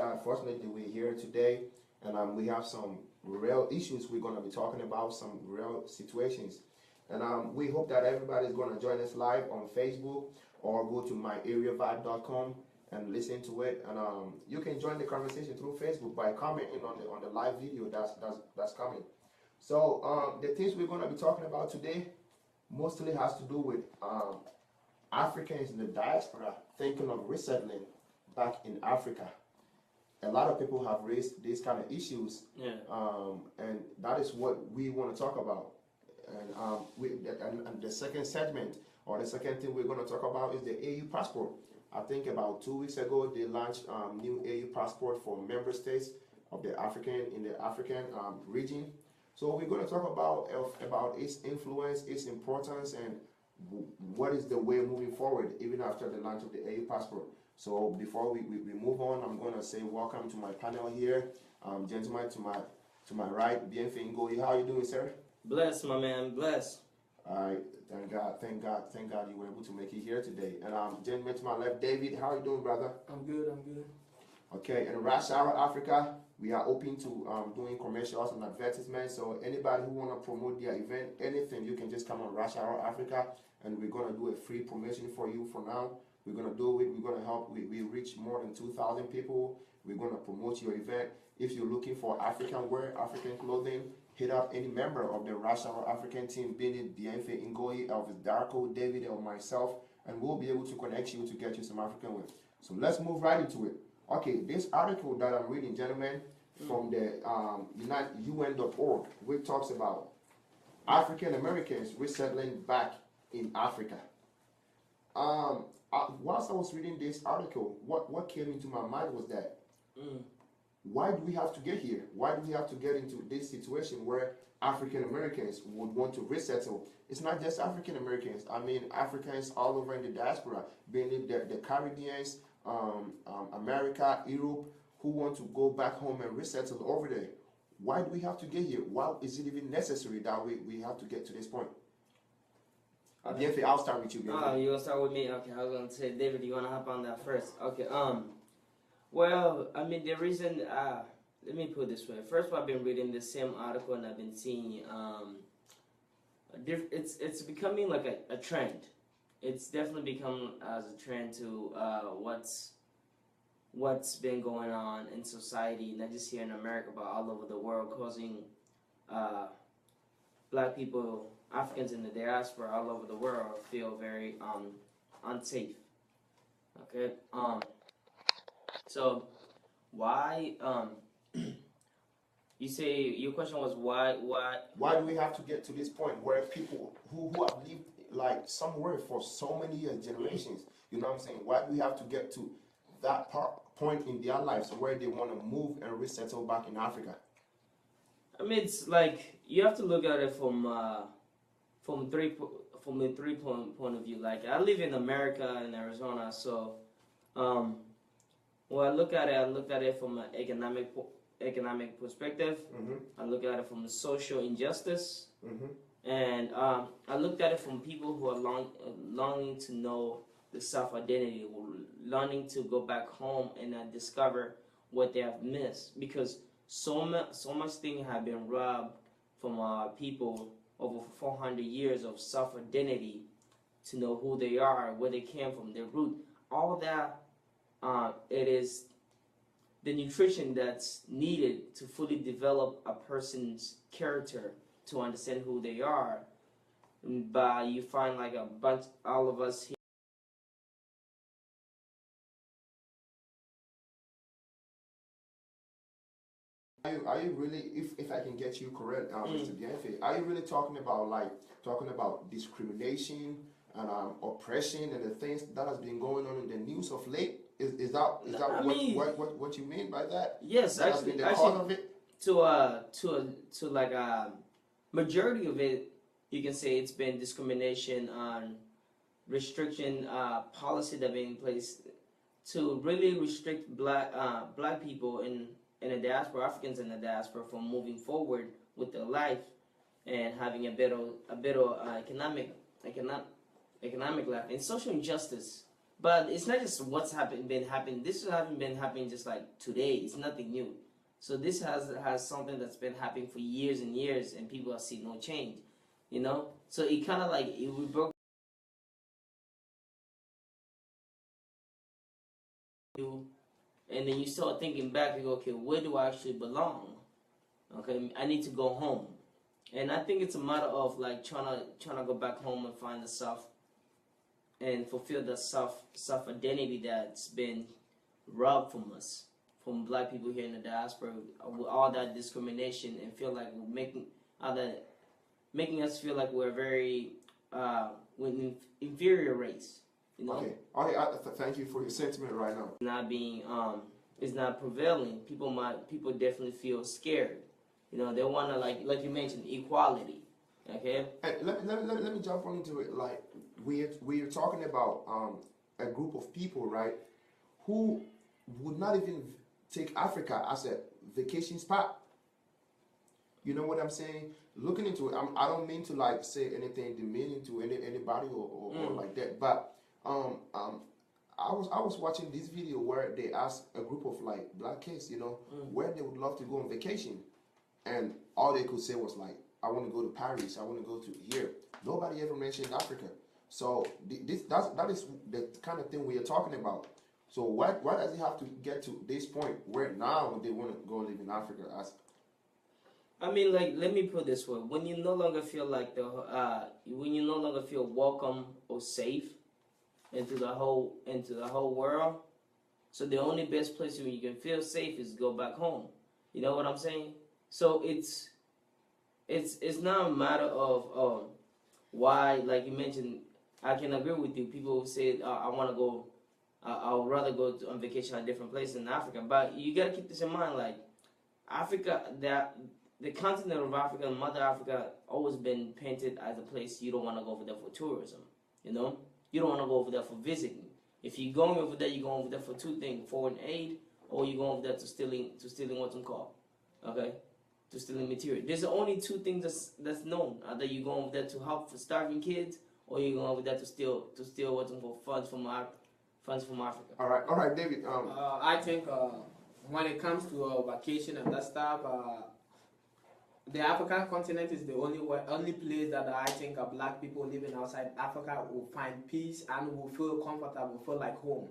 that fortunately we're here today, and we have some real issues we're going to be talking about, some real situations. And we hope that everybody is going to join us live on Facebook or go to myareavibe.com and listen to it. And you can join the conversation through Facebook by commenting on the live video that's coming. So the things we're going to be talking about today mostly has to do with Africans in the diaspora thinking of resettling back in Africa. A lot of people have raised these kind of issues, and that is what we want to talk about. And the second segment, or the second thing we're going to talk about, is the AU passport. I think about 2 weeks ago they launched new AU passport for member states of the African region. So we're going to talk about its influence, its importance, and what is the way moving forward even after the launch of the AU passport. So before we move on, I'm going to say welcome to my panel here. Gentlemen, to my right, Bienfe Ngoyi. How are you doing, sir? Bless, my man, bless. All right, thank God you were able to make it here today. And gentlemen to my left, David, how are you doing, brother? I'm good. Okay, and RushHourAfrica, we are open to doing commercials and advertisements. So anybody who want to promote their event, anything, you can just come on RushHourAfrica, and we're going to do a free promotion for you for now. We're going to do it. We're going to help. We reach more than 2,000 people. We're going to promote your event. If you're looking for African wear, African clothing, hit up any member of the RushHourAfrican team, being it Bienfe Ngoyi, Elvis Darko, David, or myself, and we'll be able to connect you to get you some African wear. So let's move right into it. Okay, this article that I'm reading, gentlemen, from the UN.org, which talks about African Americans resettling back in Africa. Whilst I was reading this article, what came into my mind was that why do we have to get here? Why do we have to get into this situation where African Americans would want to resettle? It's not just African Americans. I mean, Africans all over in the diaspora, being it the Caribbeans, America, Europe, who want to go back home and resettle over there. Why do we have to get here? Why is it even necessary that we have to get to this point? Bienfe, I'll start with you. Oh, you gonna start with me? Okay, I was gonna say, David, you wanna hop on that first? Okay. Well, I mean, the reason. Let me put it this way. First of all, I've been reading the same article and I've been seeing. It's becoming like a trend. It's definitely become as a trend to what's been going on in society, not just here in America, but all over the world, causing black people, Africans in the diaspora all over the world feel very unsafe. Okay. So why you say your question was why do we have to get to this point where people who have lived like somewhere for so many years, generations, you know what I'm saying? Why do we have to get to that point in their lives where they want to move and resettle back in Africa? I mean, it's like you have to look at it from the three point of view. Like I live in America, in Arizona, so when I look at it from an economic perspective. I look at it from the social injustice, and I looked at it from people who are longing to know the self-identity, longing to go back home and discover what they have missed, because so much things have been robbed from people over 400 years of self-identity, to know who they are, where they came from, their root, all that. It is the nutrition that's needed to fully develop a person's character, to understand who they are. But you find like a bunch, all of us here. Are you really, if I can get you correct, Mr. Bienfe, are you really talking about discrimination and oppression and the things that has been going on in the news of late? Is that what you mean by that? Yes, that actually, the cause of it? To like a majority of it, you can say it's been discrimination on restriction policy that been in place to really restrict black people in the diaspora, Africans in the diaspora, from moving forward with their life and having a better economic life. And social injustice But it's not just what's been happening. This hasn't been happening just like today. It's nothing new. So this has something that's been happening for years and years, and people have seen no change. You know, so it kind of like we broke you, and then you start thinking back. You go, okay, where do I actually belong? Okay, I need to go home, and I think it's a matter of like trying to go back home and find the self and fulfill the self identity that's been robbed from us, from black people here in the diaspora, with all that discrimination, and feel like we're making us feel like we're very inferior race. You know? Okay. Thank you for your sentiment right now. Not being is not prevailing. People definitely feel scared. You know, they want to like you mentioned, equality. Okay. And let me jump on into it. Like we're talking about a group of people, right, who would not even take Africa as a vacation spot. You know what I'm saying? Looking into it, I don't mean to like say anything demeaning to anybody or like that, but I was watching this video where they asked a group of like black kids, you know, where they would love to go on vacation, and all they could say was like, I want to go to Paris, I want to go to here. Nobody ever mentioned Africa. So that is the kind of thing we are talking about. So why does it have to get to this point where now they want to go live in Africa? I mean, like, let me put it this way: when you no longer feel like when you no longer feel welcome or safe into the whole world, so the only best place where you can feel safe is go back home. You know what I'm saying? So it's not a matter of why, like you mentioned. I can agree with you. People say I want to go. I would rather go on vacation at a different place in Africa. But you gotta keep this in mind, like Africa, the continent of Africa, Mother Africa, always been painted as a place you don't want to go over there for tourism. You know, you don't want to go over there for visiting. If you're going over there, you're going over there for two things: foreign aid, or you're going over there to stealing what's called, okay, to stealing material. There's only two things that's known: either you're going over there to help for starving kids, or you're going over there to steal what's called funds from Africa. All right, David. I think when it comes to vacation and that stuff, the African continent is the only place that I think black people living outside Africa will find peace and will feel comfortable, feel like home.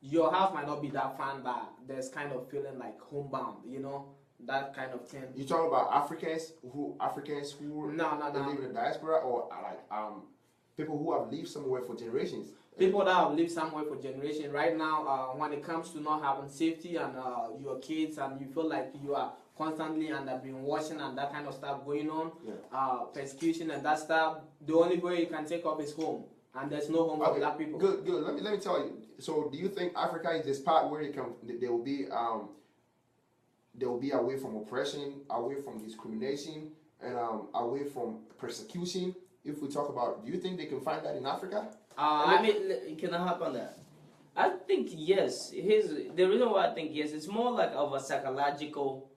Your house might not be that fun, but there's kind of feeling like homebound, you know, that kind of thing. You talking about Africans who no. live in the diaspora, or like people who have lived somewhere for generations? People that have lived somewhere for generations. Right now, when it comes to not having safety and your kids, and you feel like you are constantly under brainwashing and that kind of stuff going on, persecution and that stuff, the only way you can take off is home, and there's no home for black people. Good. Let me tell you. So, do you think Africa is the spot where they will be away from oppression, away from discrimination, and away from persecution? If we talk about, do you think they can find that in Africa? I mean, can I hop on that? I think yes. Here's the reason why I think yes. It's more like of a psychological,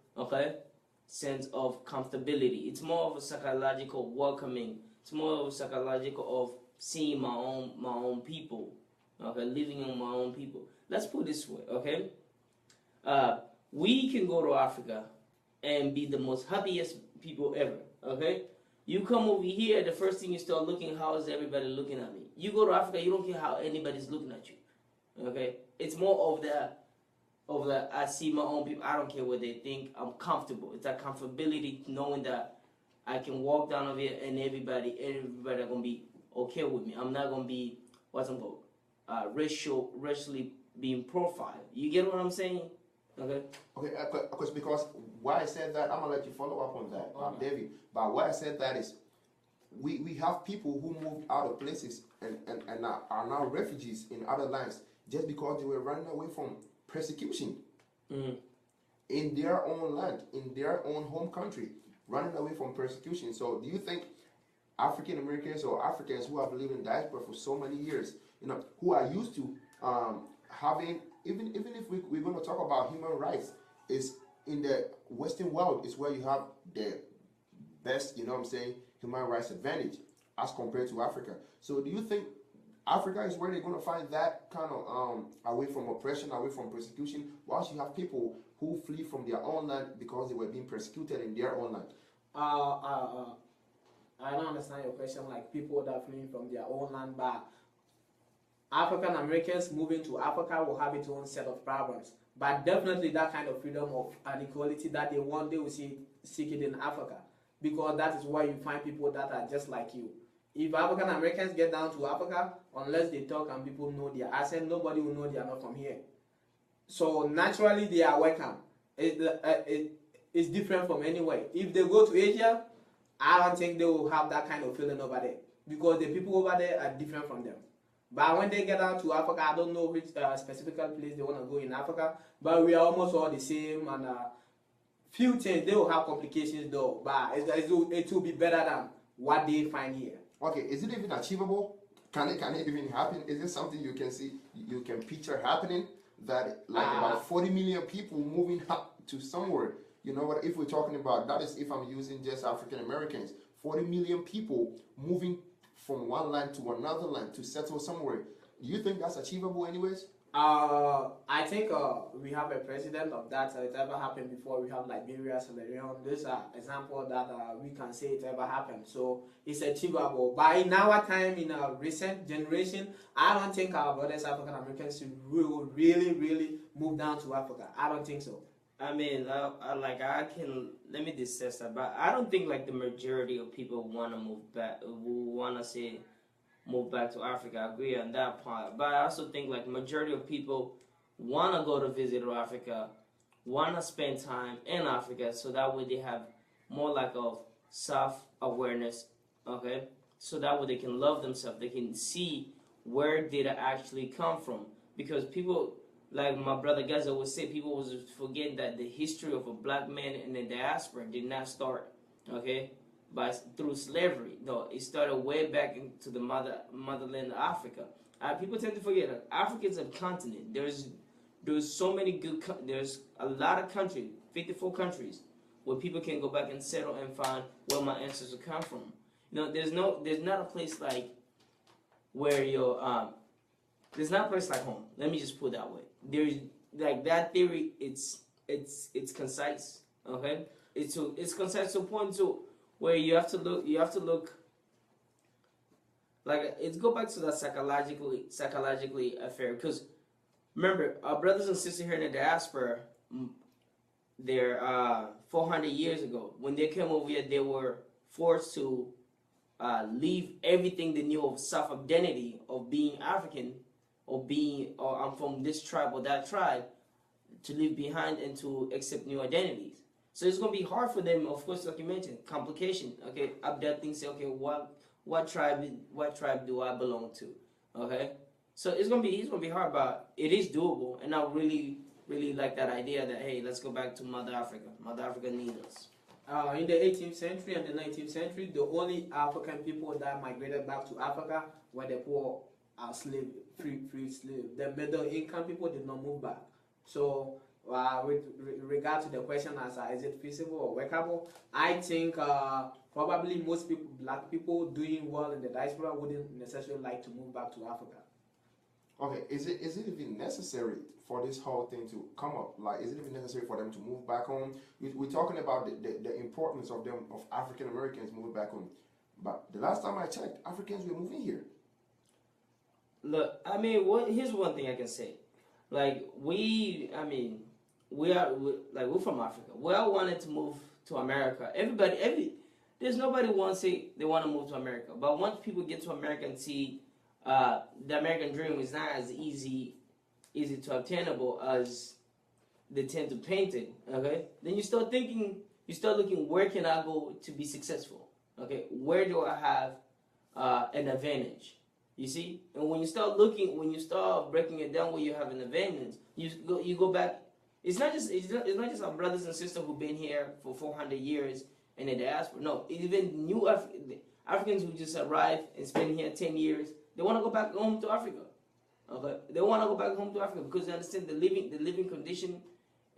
sense of comfortability. It's more of a psychological welcoming. It's more of a psychological of seeing my own people, living in my own people. Let's put it this way, we can go to Africa and be the most happiest people ever, You come over here, the first thing you start looking, how is everybody looking at me? You go to Africa, you don't care how anybody's looking at you, It's more of the I see my own people, I don't care what they think, I'm comfortable. It's that comfortability, knowing that I can walk down over here and everybody are gonna be okay with me. I'm not gonna be racially being profiled. You get what I'm saying? Okay, because why I said that, I'm gonna let you follow up on that, David. But why I said that is, we have people who moved out of places and are now refugees in other lands just because they were running away from persecution in their own land, in their own home country, running away from persecution. So, do you think African Americans or Africans who have lived in diaspora for so many years, who are used to having, even if we're going to talk about human rights, is in the Western world is where you have the best, human rights advantage as compared to Africa. So do you think Africa is where they're going to find that kind of away from oppression, away from persecution. Whilst you have people who flee from their own land because they were being persecuted in their own land. I don't understand your question. Like people that are fleeing from their own land, but African Americans moving to Africa will have its own set of problems. But definitely that kind of freedom of and equality that they want, they will seek it in Africa, because that is where you find people that are just like you. If African Americans get down to Africa, unless they talk and people know their accent, nobody will know they are not from here. So naturally they are welcome. It's different from anywhere. If they go to Asia, I don't think they will have that kind of feeling over there, because the people over there are different from them. But when they get down to Africa, I don't know which specific place they want to go in Africa, but we are almost all the same, and few things, they will have complications though, but it will be better than what they find here. Okay, is it even achievable? Can it even happen? Is it something you can see, you can picture happening? That like about 40 million people moving up to somewhere. You know what, if we're talking about, that is if I'm using just African Americans, 40 million people moving from one land to another land to settle somewhere. Do you think that's achievable anyways? I think we have a precedent of that. It ever happened before. We have Liberia, Sierra Leone. These are examples that we can say it ever happened. So it's achievable. But in our time, in our recent generation, I don't think our brothers African Americans will really move down to Africa. I don't think so. I mean, let me discuss that, but I don't think like the majority of people want to move back, move back to Africa. I agree on that part, but I also think like majority of people want to go to visit Africa, want to spend time in Africa, so that way they have more like of self-awareness, okay? So that way they can love themselves, they can see where did I actually come from, because people, like my brother Gaza would say, people was forgetting that the history of a black man in the diaspora did not start, okay, through slavery. No, it started way back into the motherland of Africa. People tend to forget that Africa is a continent. There's so many good. There's a lot of countries, 54 countries, where people can go back and settle and find where my ancestors come from. You know, there's not a place like where your there's not a place like home. Let me just put it that way. There's like that theory. It's concise. Okay, it's concise to a point to where you have to look. Like it's go back to that psychologically affair, because remember our brothers and sisters here in the diaspora, they're 400 years ago when they came over here, they were forced to leave everything they knew of self-identity of being African, or I'm from this tribe or that tribe, to leave behind and to accept new identities. So it's gonna be hard for them, of course, like you mentioned, complication. Okay, abducting, say, okay, what tribe do I belong to? Okay, so it's gonna be hard, but it is doable, and I really like that idea that hey, let's go back to Mother Africa. Mother Africa needs us. In the 18th century and the 19th century, the only African people that migrated back to Africa were the poor free slaves. The middle income people did not move back. So with regard to the question as is it feasible or workable, I think probably most people, black people doing well in the diaspora, wouldn't necessarily like to move back to Africa. Okay, is it even necessary for this whole thing to come up? Like, is it even necessary for them to move back home? We're talking about the importance of African Americans moving back home. But the last time I checked, Africans were moving here. Look, I mean, here's one thing I can say. Like, we're from Africa. We all wanted to move to America. There's nobody wants to say they want to move to America. But once people get to America and see the American dream is not as easy to obtainable as they tend to paint it, okay? Then you start looking, where can I go to be successful? Okay, where do I have an advantage? You see? And when you start breaking it down where you have an advantage, you go back. It's not just our brothers and sisters who've been here for 400 years in the diaspora. No, even new Africans who just arrived and spend here 10 years, they want to go back home to Africa. Okay, they want to go back home to Africa because they understand the living condition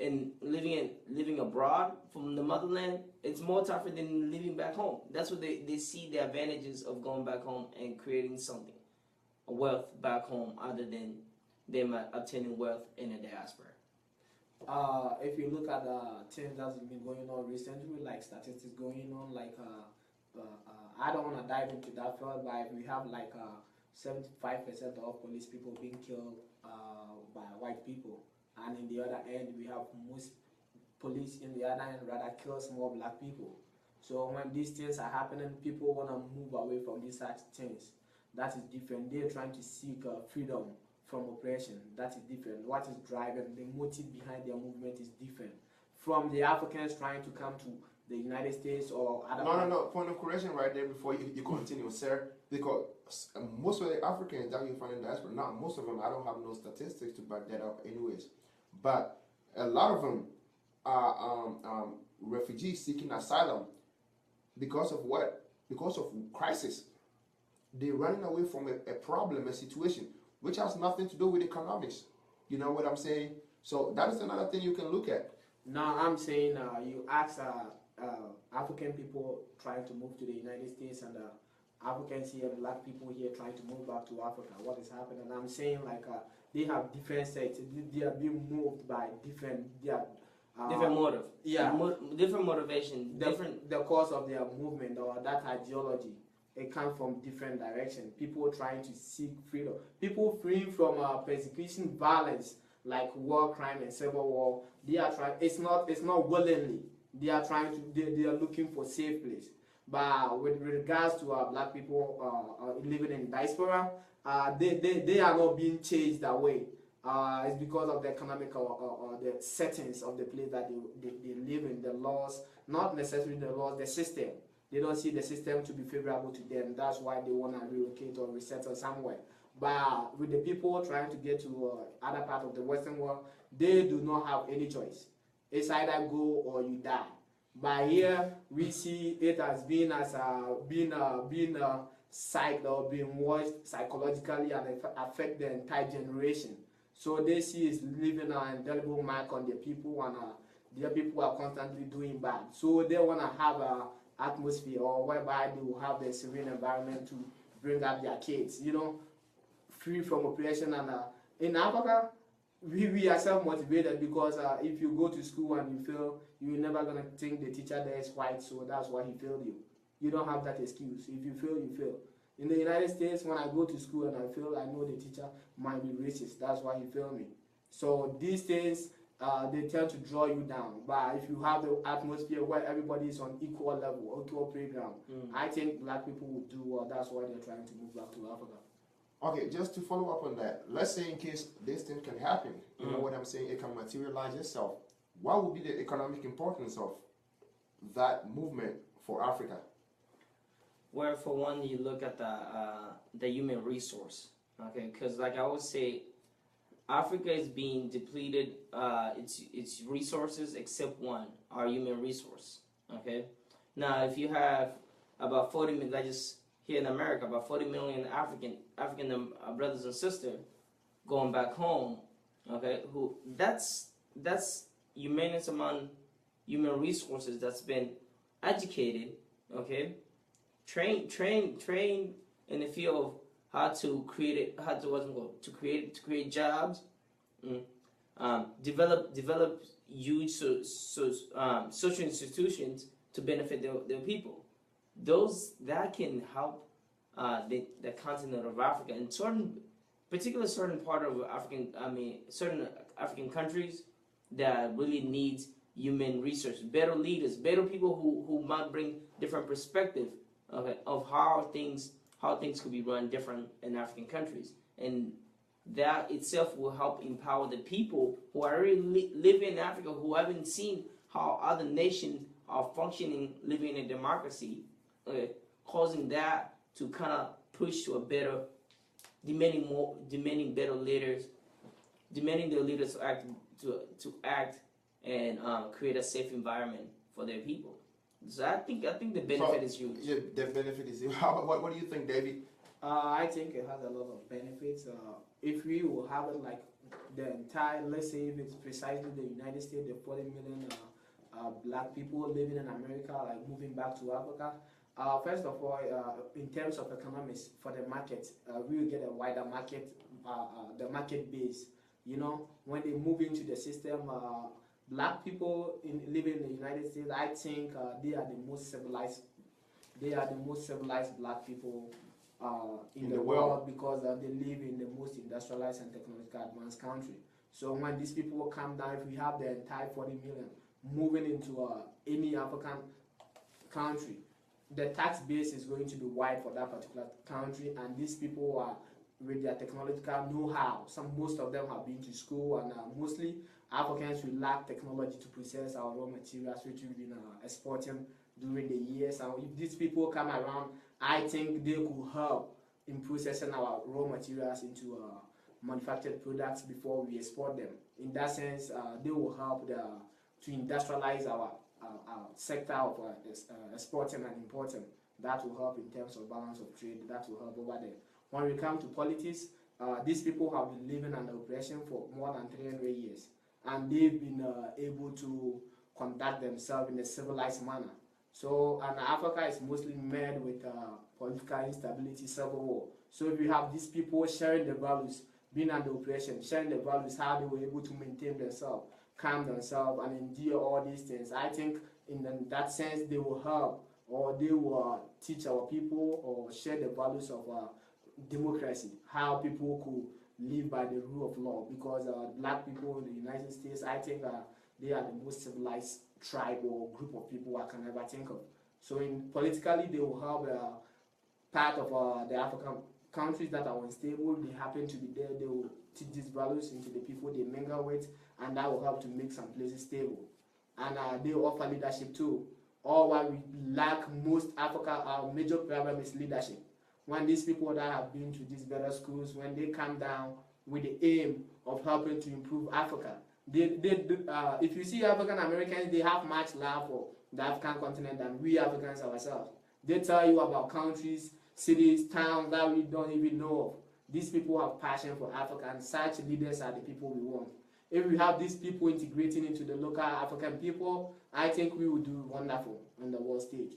and living abroad from the motherland. It's more tougher than living back home. That's what they see the advantages of going back home and creating something. wealth back home other than them obtaining wealth in the diaspora? If you look at the things that's been going on recently, like statistics going on, like I don't want to dive into that field, but we have like 75% of police people being killed by white people, and in the other end, we have most police in the other end rather kills more black people. So when these things are happening, people want to move away from these such things. That is different. They're trying to seek freedom from oppression. That is different. What is driving the motive behind their movement is different from the Africans trying to come to the United States or other. No. Point of correction right there before you continue, sir. Because most of the Africans that you find in the diaspora, not most of them, I don't have no statistics to back that up, anyways. But a lot of them are refugees seeking asylum because of what? Because of crisis. They're running away from a problem, a situation, which has nothing to do with economics. You know what I'm saying? So that is another thing you can look at. No, I'm saying you ask African people trying to move to the United States and Africans here, black people here trying to move back to Africa. What is happening? And I'm saying like they have different sects. They are being moved by different. Different motive. Yeah. Different motivation. The cause of their movement or that ideology. It comes from different directions. People trying to seek freedom. People freeing from persecution, violence, like war crime and civil war. They are trying. It's not willingly. They are trying to. They are looking for safe place. But with regards to black people living in diaspora, they are not being chased away. It's because of the economic or the settings of the place that they live in. The laws, not necessarily the laws, the system. They don't see the system to be favorable to them. That's why they want to relocate or resettle somewhere. But with the people trying to get to other part of the Western world, they do not have any choice. It's either go or you die. But here we see it as being psyched or being watched psychologically and affect the entire generation. So they see it's leaving an indelible mark on their people, and their people are constantly doing bad. So they want to have a atmosphere or whereby they will have the serene environment to bring up their kids, free from oppression. And in Africa, we are self-motivated because if you go to school and you fail, you're never going to think the teacher there is white, so that's why he failed you. You don't have that excuse. If you fail, you fail. In the United States, when I go to school and I fail, I know the teacher might be racist. That's why he failed me. So these things, they tend to draw you down. But if you have the atmosphere where everybody is on equal level, equal playground, I think black people would do well. That's why they're trying to move back to Africa. Okay, just to follow up on that, let's say in case this thing can happen, you know what I'm saying, it can materialize itself. What would be the economic importance of that movement for Africa? Where for one, you look at the human resource, okay? Because like I always say, Africa is being depleted, its resources except one, our human resource, okay? Now, if you have about 40 million, like just here in America, about 40 million African brothers and sisters going back home, okay? That's immense amount human resources that's been educated, okay? Trained in the field of how to create create jobs, develop huge social institutions to benefit their people. Those that can help the continent of Africa in certain part of certain African countries that really needs human resources, better leaders, better people who might bring different perspective of how things could be run different in African countries, and that itself will help empower the people who are already living in Africa, who haven't seen how other nations are functioning, living in democracy, causing that to kind of push to a better, demanding better leaders, demanding their leaders to act and create a safe environment for their people. So I think the benefit is huge. Yeah, the benefit is huge. What do you think, David? I think it has a lot of benefits. If we will have it like the entire, let's say if it's precisely the United States, the 40 million black people living in America, like moving back to Africa, First of all, in terms of economics for the market, we will get a wider market, the market base. You know, when they move into the system, black people living in the United States, I think they are the most civilized. They are the most civilized black people in the world because they live in the most industrialized and technologically advanced country. So when these people come down, if we have the entire 40 million moving into any African country, the tax base is going to be wide for that particular country, and these people are with their technological know-how. Most of them have been to school, and mostly Africans will lack technology to process our raw materials, which we've been exporting during the years. And if these people come around, I think they could help in processing our raw materials into manufactured products before we export them. In that sense, they will help to industrialize our sector of exporting and importing. That will help in terms of balance of trade. That will help over there. When we come to politics, these people have been living under oppression for more than 300 years, and they've been able to conduct themselves in a civilized manner. So, and Africa is mostly met with political instability, civil war. So if you have these people sharing the values, being under oppression, sharing the values, how they were able to maintain themselves, calm themselves, and endure all these things, I think in that sense they will help, or they will teach our people or share the values of democracy, how people could live by the rule of law. Because black people in the United States, I think they are the most civilized tribe or group of people I can ever think of. So politically, they will help part of the African countries that are unstable. They happen to be there. They will teach these values into the people they mingle with, and that will help to make some places stable. And they offer leadership too. Or what we lack most Africa, our major problem is leadership. When these people that have been to these better schools, when they come down with the aim of helping to improve Africa, if you see African Americans, they have much love for the African continent than we Africans ourselves. They tell you about countries, cities, towns that we don't even know of. These people have passion for Africa, and such leaders are the people we want. If we have these people integrating into the local African people, I think we will do wonderful on the world stage.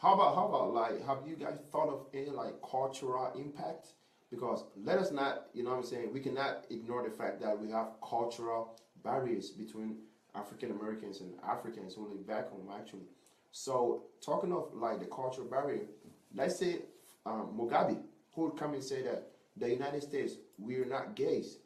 How about like, have you guys thought of any like cultural impact? Because let us not, you know what I'm saying, we cannot ignore the fact that we have cultural barriers between African Americans and Africans who live back home, actually. So talking of like the cultural barrier, let's say Mugabe, who would come and say that the United States, we are not gays.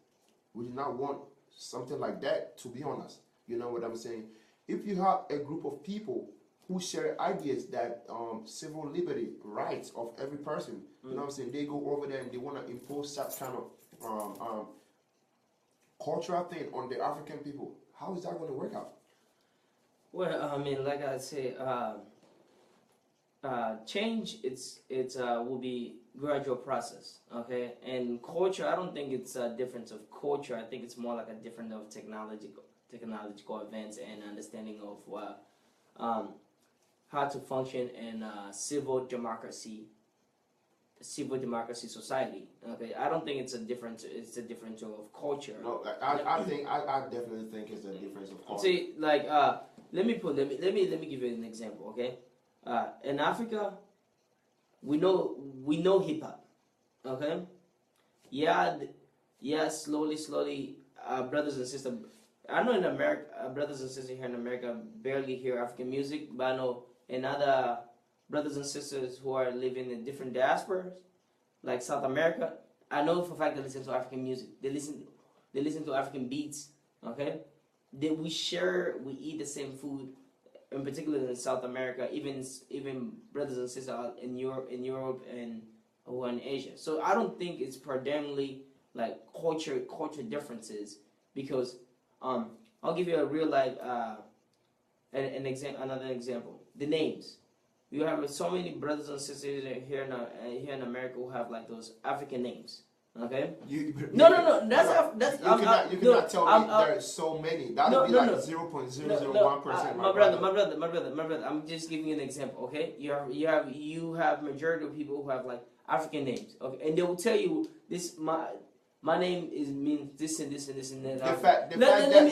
We do not want something like that to be on us. You know what I'm saying? If you have a group of people who share ideas that civil liberty, rights of every person, you know what I'm saying, they go over there and they want to impose that kind of cultural thing on the African people. How is that going to work out? Well, I mean, like I say, change will be gradual process, okay? And culture, I don't think it's a difference of culture. I think it's more like a difference of technological advance and understanding of how to function in civil democracy society. Okay, I don't think it's a difference. It's a difference of culture. No, I definitely think it's a difference of culture. See, like let me give you an example. Okay, in Africa, we know hip hop. Okay, yeah, slowly, brothers and sisters. I know in America, brothers and sisters here in America barely hear African music, but I know in other brothers and sisters who are living in different diasporas, like South America, I know for a fact they listen to African music. They listen to African beats. Okay, we eat the same food, in particular in South America, even brothers and sisters in Europe and who are in Asia. So I don't think it's predominantly like culture differences, because I'll give you a real life another example. The names. You have so many brothers and sisters here in America who have like those African names. Okay. No. That's you cannot tell me there are so many. That would be like 0.001%. My brother. I'm just giving you an example. Okay. You have majority of people who have like African names. Okay, and they will tell you this. my name means this and this and this and that. Let me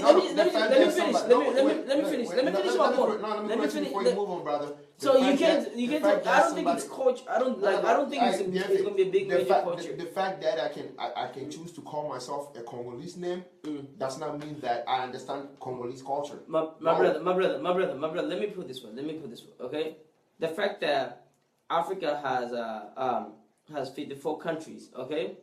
finish. Let me finish my point. Let me finish before you move on, brother. So you can't. I don't think it's culture. I don't think it's gonna be a big major culture. The fact that I can choose to call myself a Congolese name does not mean that I understand Congolese culture. My brother. Let me put it this way. Okay, the fact that Africa has 54 countries. Okay,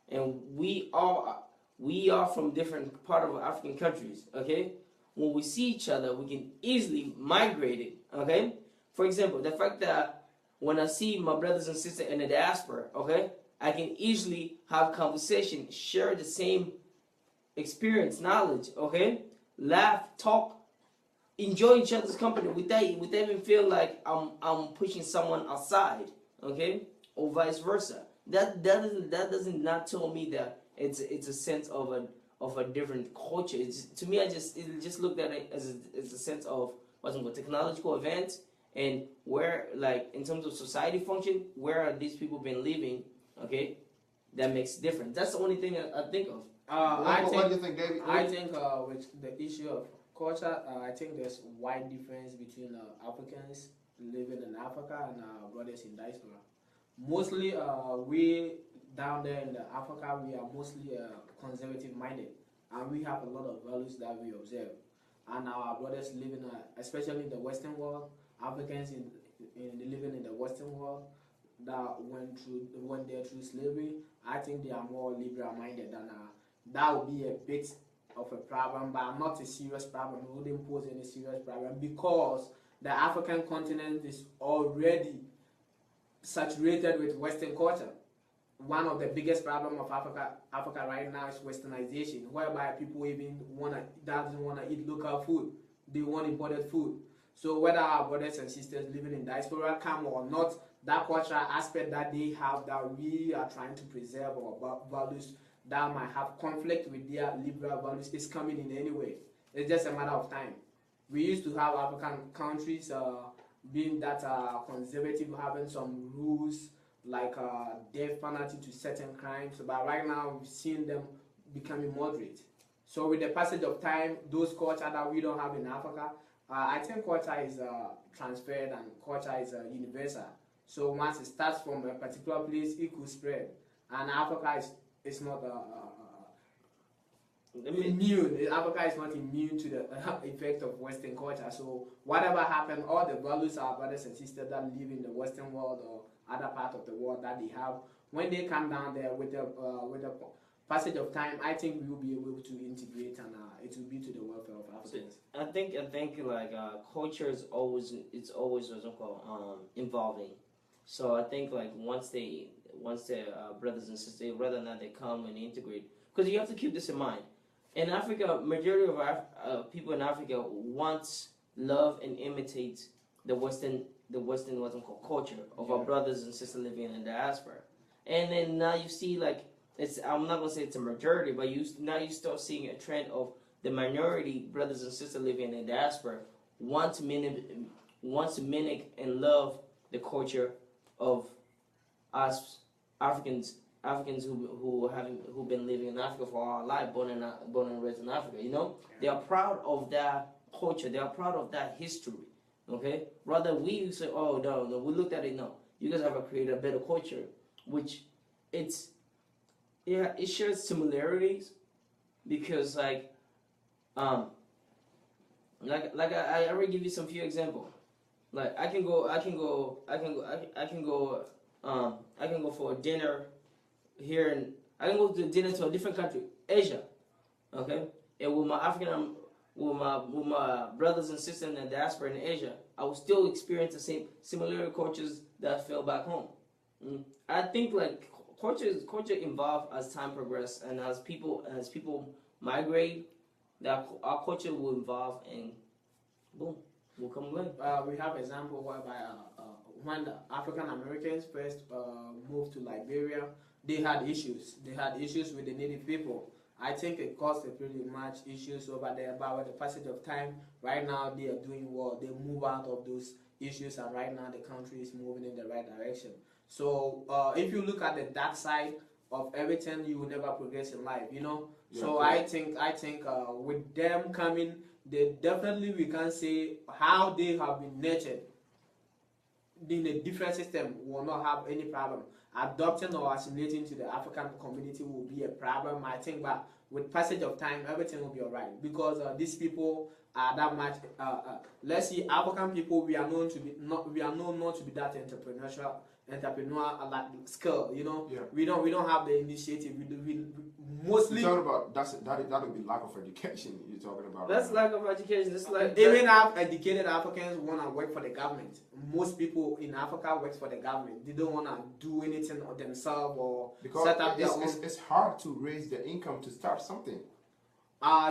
and we are from different part of African countries. Okay, when we see each other, we can easily migrate it. Okay. For example, the fact that when I see my brothers and sisters in the diaspora, okay, I can easily have conversation, share the same experience, knowledge, okay, laugh, talk, enjoy each other's company without even feel like I'm pushing someone aside, okay, or vice versa. That doesn't not tell me that it's a sense of a different culture. To me, it just looked at it as a sense of what's called technological advance. And where, like, in terms of society function, where are these people been living? Okay, that makes difference. That's the only thing I think of. What do you think, David? I think with the issue of culture, I think there's wide difference between Africans living in Africa and brothers in diaspora. Mostly, we down there in Africa, we are mostly conservative minded, and we have a lot of values that we observe. And our brothers living, especially in the Western world, Africans living in the Western world that went there through slavery, I think they are more liberal-minded, and that would be a bit of a problem, but not a serious problem. It wouldn't pose any serious problem because the African continent is already saturated with Western culture. One of the biggest problems of Africa right now is Westernization, whereby people even doesn't want to eat local food. They want imported food. So whether our brothers and sisters living in diaspora come or not, that cultural aspect that they have that we are trying to preserve our values that might have conflict with their liberal values is coming in anyway. It's just a matter of time. We used to have African countries being that conservative, having some rules like death penalty to certain crimes, but right now we've seen them becoming moderate. So with the passage of time, those cultures that we don't have in Africa, I think culture is transferred and culture is universal. So once it starts from a particular place, it could spread. And Africa is not immune. Africa is not immune to the effect of Western culture. So whatever happened, all the values our brothers and sisters that live in the Western world or other part of the world that they have, when they come down there with the passage of time, I think we will be able to integrate, and it will be to the welfare of Africans. I think like culture is always what's called evolving. So I think like once their brothers and sisters, whether or not they come and integrate, because you have to keep this in mind. In Africa, majority of people in Africa wants, love, and imitate the Western what's called culture of our brothers and sisters living in the diaspora. And then now you see like I'm not gonna say it's a majority, but you start seeing a trend of the minority brothers and sisters living in the diaspora want to mimic and love the culture of us Africans who've been living in Africa for our life, born and raised in Africa. You know, they are proud of that culture. They are proud of that history. Okay, rather we say, oh no, we looked at it. No, you guys have created a better culture, which it shares similarities because like I already give you some few examples. Like I can go for a dinner here, and I can go to dinner to a different country, Asia, okay, and with my brothers and sisters in the diaspora in Asia, I will still experience the same similar cultures that I feel back home. I think like culture evolve as time progresses, and as people migrate, that our culture will evolve, and boom, will come away. We have example whereby when the African Americans first moved to Liberia, they had issues. They had issues with the native people. I think it caused a pretty much issues over there, but with the passage of time, right now they are doing well. They move out of those issues, and right now the country is moving in the right direction. So if you look at the dark side of everything, you will never progress in life, you know. Yeah, So okay. I think with them coming, they definitely, we can say how they have been nurtured in a different system will not have any problem. Adopting or assimilating to the African community will be a problem, I think, but with passage of time, everything will be alright, because these people are that much. Let's see, African people, we are known not to be that entrepreneur like skill. You know, Yeah. we don't have the initiative. We mostly. You're talking about that would be lack of education. You're talking about. That's lack of education. It's like Even have educated Africans want to work for the government. Most people in Africa work for the government. They don't want to do anything of themselves or because set up their own. It's hard to raise the income to start something.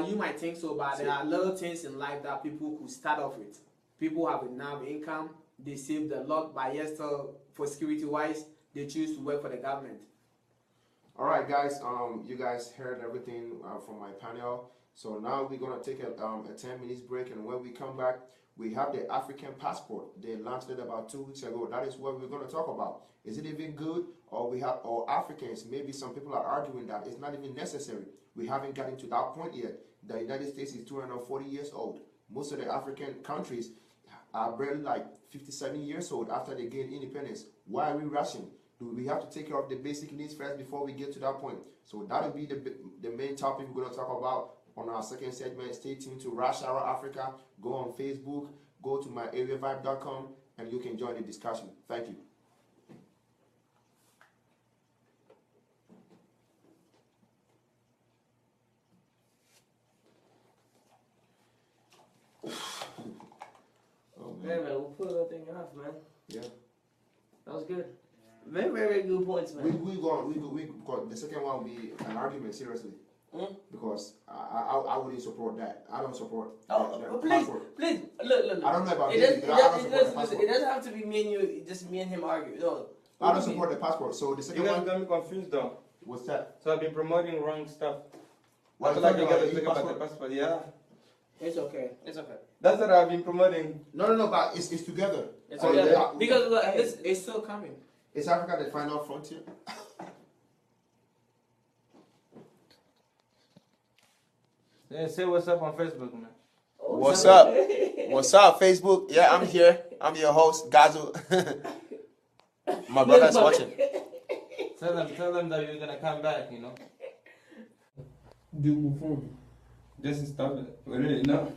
You might think so, but there are little things in life that people could start off with. People have enough income, they saved a lot, but yes, still, for security wise, they choose to work for the government. All right, guys. You guys heard everything from my panel. So now we're gonna take a 10 minutes break, and when we come back, we have the African passport. They launched it about 2 weeks ago. That is what we're gonna talk about. Is it even good, or Africans? Maybe some people are arguing that it's not even necessary. We haven't gotten to that point yet. The United States is 240 years old. Most of the African countries are barely like 57 years old after they gained independence. Why are we rushing? Do we have to take care of the basic needs first before we get to that point? So that'll be the main topic we're going to talk about on our second segment. Stay tuned to Rush Hour Africa. Go on Facebook, go to myareavibe.com, and you can join the discussion. Thank you. Man, we'll pull that thing off, man. Yeah. That was good. Very, very good points, man. We got the second one will be an argument, seriously. Because I wouldn't support that. I don't support Please, passport. please, look. I don't know about It it doesn't have to be me and you, just me and him argue. No. I don't support the passport. So the second You guys one, got me confused though. what's that? So I've been promoting wrong stuff. What I feel you like you talking guys about, are talking about e-passport? the passport. Yeah. It's okay. It's okay. That's what I've been promoting. No, but it's together. It's So okay. yeah, Because look, Hey, this, it's still coming. is Africa the final frontier? Yeah, say what's up on Facebook, man. What's up? What's up, Facebook? Yeah, I'm here. I'm your host, Gazu. My brother's watching. Tell them that you're gonna come back, you know. Do move on. Just stop it. We really know.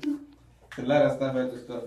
A lot of stuff I have to stop.